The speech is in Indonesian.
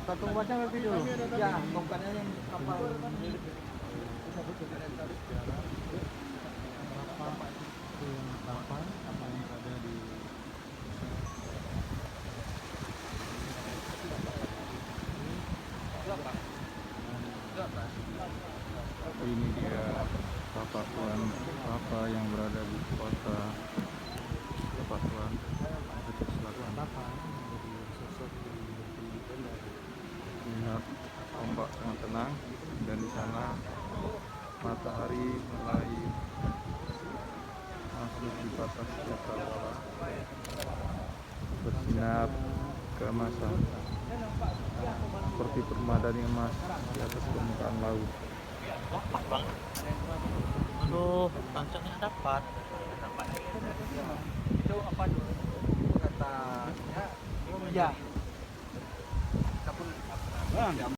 Patung Basang lebih dulu. Ya, bukannya yang kapal. Berapa itu yang kapal yang berada di ini dia Bapak Tuan Papa yang berada di kota Bapak Tuan dekat selatan. Papa menjadi sosok yang lihat ombak sangat tenang dan di sana matahari mulai masuk di batas cakrawala bersinar keemasan seperti permadani emas di atas permukaan laut. Aduh, tancapnya dapat. Itu apa dulu? Kata ya.